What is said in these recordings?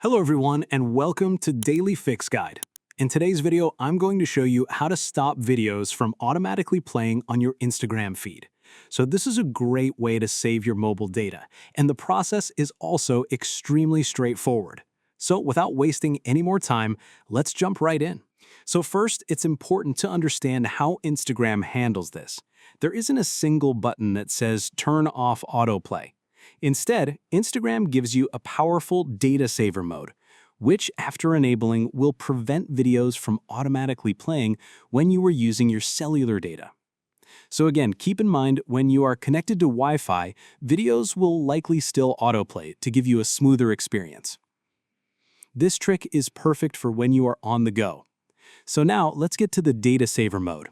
Hello everyone and welcome to Daily Fix Guide. In today's video, I'm going to show you how to stop videos from automatically playing on your Instagram feed. So this is a great way to save your mobile data, and the process is also extremely straightforward. So without wasting any more time, let's jump right in. So first, it's important to understand how Instagram handles this. There isn't a single button that says turn off autoplay. Instead, Instagram gives you a powerful data saver mode, which, after enabling, will prevent videos from automatically playing when you are using your cellular data. So again, keep in mind when you are connected to Wi-Fi, videos will likely still autoplay to give you a smoother experience. This trick is perfect for when you are on the go. So now let's get to the data saver mode.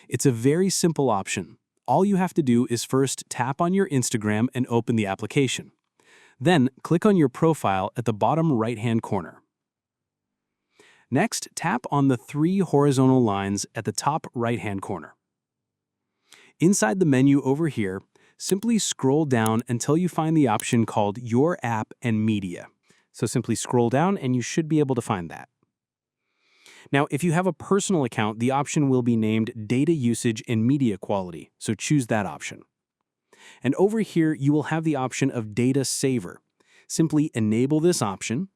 It's a very simple option. All you have to do is first tap on your Instagram and open the application. Then, click on your profile at the bottom right-hand corner. Next, tap on the three horizontal lines at the top right-hand corner. Inside the menu over here, simply scroll down until you find the option called Your App and Media. So simply scroll down and you should be able to find that. Now, if you have a personal account, the option will be named Data Usage and Media Quality, so choose that option. And over here, you will have the option of Data Saver. Simply enable this option.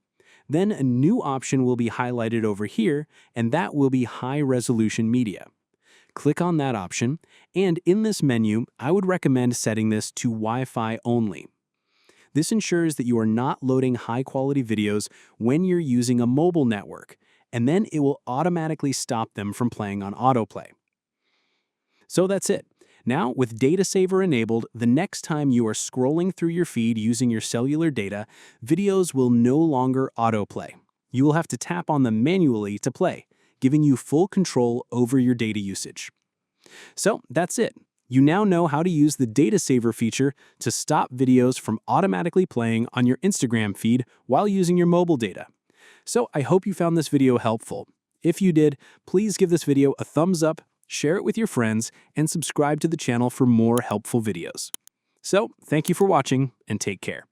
Then a new option will be highlighted over here, and that will be High Resolution Media. Click on that option, and in this menu, I would recommend setting this to Wi-Fi only. This ensures that you are not loading high-quality videos when you're using a mobile network, and then it will automatically stop them from playing on autoplay. So that's it. Now, with Data Saver enabled, the next time you are scrolling through your feed using your cellular data, videos will no longer autoplay. You will have to tap on them manually to play, giving you full control over your data usage. So that's it. You now know how to use the Data Saver feature to stop videos from automatically playing on your Instagram feed while using your mobile data. So I hope you found this video helpful. If you did, please give this video a thumbs up, share it with your friends, and subscribe to the channel for more helpful videos. So thank you for watching and take care.